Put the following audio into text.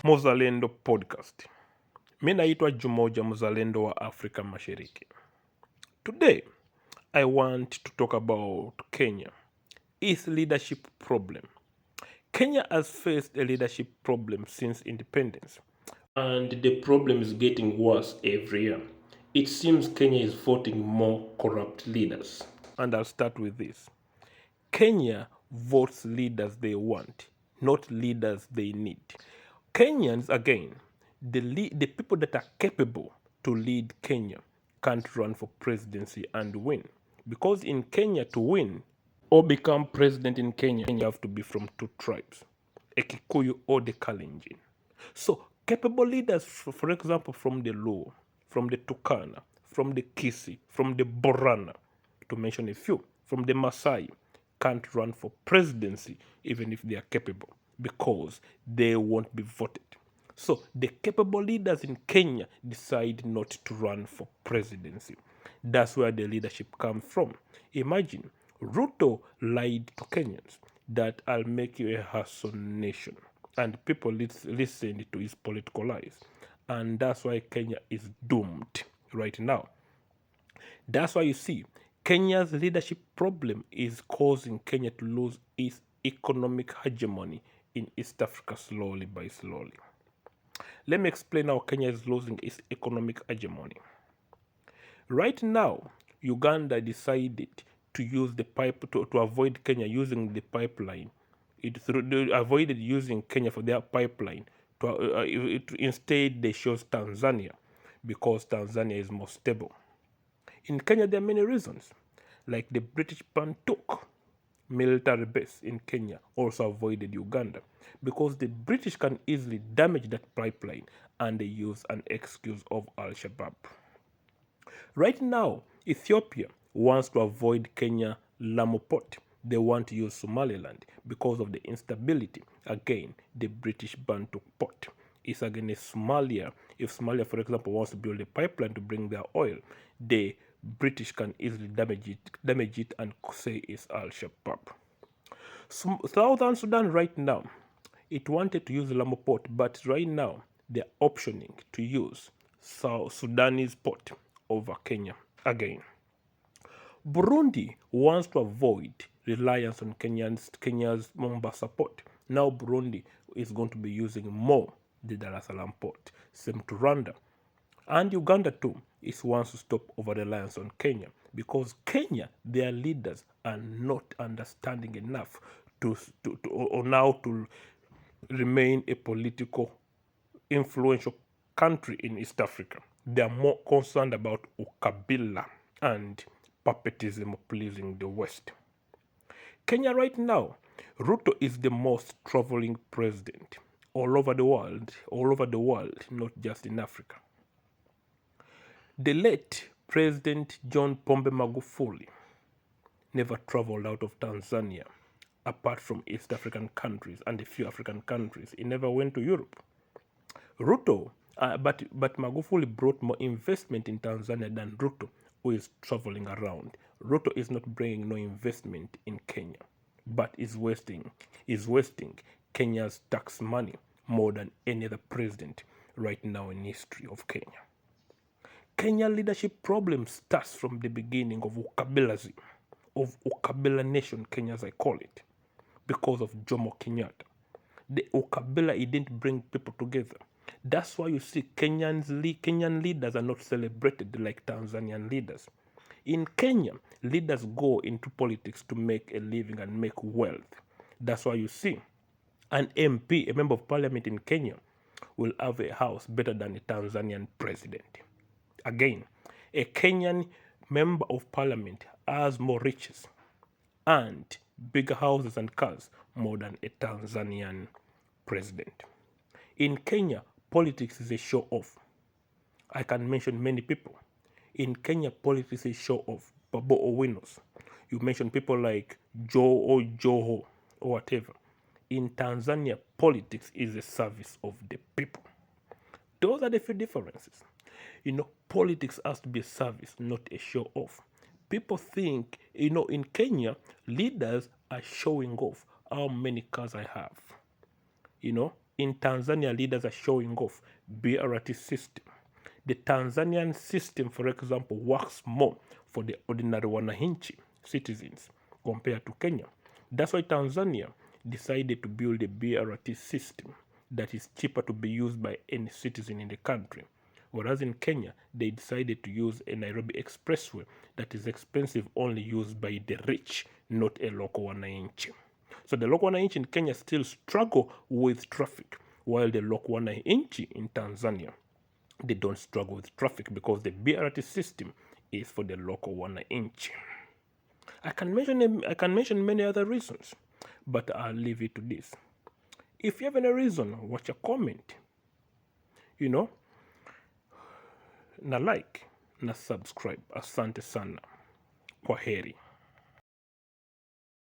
Mazendo podcast. Mi naitwa Jumoja, mzalendo wa Afrika Mashariki. Today I want to talk about Kenya. Its leadership problem. Kenya has faced a leadership problem since independence, and the problem is getting worse every year. It seems Kenya is voting more corrupt leaders. And I'll start with this. Kenya votes leaders they want, not leaders they need. Kenyans, again, the people that are capable to lead Kenya can't run for presidency and win. Because in Kenya, to win or become president in Kenya, you have to be from two tribes, a Kikuyu or the Kalenjin. So, capable leaders, for example, from the Luo, from the Turkana, from the Kisi, from the Borana, to mention a few, from the Masai, can't run for presidency even if they are capable because they won't be voted. So the capable leaders in Kenya decide not to run for presidency. That's where the leadership comes from. Imagine Ruto lied to Kenyans that I'll make you a hustle nation. And people listened to his political lies. And that's why Kenya is doomed right now. That's why you see Kenya's leadership problem is causing Kenya to lose its economic hegemony in East Africa slowly by slowly. Let me explain how Kenya is losing its economic hegemony. Right now, Uganda decided to use the pipe to avoid Kenya using the pipeline. They avoided using Kenya for their pipeline. Instead, they chose Tanzania because Tanzania is more stable. In Kenya, there are many reasons, like the British took military base in Kenya also avoided Uganda because the British can easily damage that pipeline and they use an excuse of Al-Shabaab. Right now, Ethiopia wants to avoid Kenya Lamu port. They want to use Somaliland because of the instability. Again, the British Bantu port is against Somalia. If Somalia, for example, wants to build a pipeline to bring their oil, the British can easily damage it and say it's Al-Shabaab. Southern Sudan right now, it wanted to use Lamu port, but right now they're optioning to use South Sudanese port over Kenya again. Burundi wants to avoid reliance on Kenya's Mombasa port. Now Burundi is going to be using more the Dar es Salaam port. Same to Rwanda. And Uganda too wants to stop over reliance on Kenya because Kenya, their leaders are not understanding enough or now to remain a political influential country in East Africa. They are more concerned about ukabila and puppetism pleasing the West. Kenya right now, Ruto is the most traveling president all over the world, not just in Africa. The late President John Pombe Magufuli never traveled out of Tanzania, apart from East African countries and a few African countries. He never went to Europe. Ruto, but Magufuli brought more investment in Tanzania than Ruto, who is traveling around. Ruto is not bringing no investment in Kenya, but is wasting Kenya's tax money more than any other president right now in history of Kenya. Kenya leadership problem starts from the beginning of Ukabila nation, Kenya as I call it, because of Jomo Kenyatta. The Ukabila, it didn't bring people together. That's why you see Kenyan leaders are not celebrated like Tanzanian leaders. In Kenya, leaders go into politics to make a living and make wealth. That's why you see an MP, a member of parliament in Kenya, will have a house better than a Tanzanian president. Again, a Kenyan member of parliament has more riches and bigger houses and cars more than a Tanzanian president. In Kenya, politics is a show off. I can mention many people. In Kenya, politics is a show off. Babo Owinos. You mention people like Joe or Joho or whatever. In Tanzania, politics is a service of the people. Those are the few differences. Politics has to be a service, not a show off. People think, in Kenya, leaders are showing off how many cars I have. In Tanzania, leaders are showing off BRT system. The Tanzanian system, for example, works more for the ordinary wananchi citizens compared to Kenya. That's why Tanzania decided to build a BRT system that is cheaper to be used by any citizen in the country. Whereas in Kenya, they decided to use a Nairobi expressway that is expensive, only used by the rich, not a local wananchi. So the local wananchi in Kenya still struggle with traffic, while the local wananchi in Tanzania, they don't struggle with traffic because the BRT system is for the local wananchi. I can mention many other reasons, but I'll leave it to this. If you have any reason, watch a comment, na like na subscribe. Asante sana, kwa heri.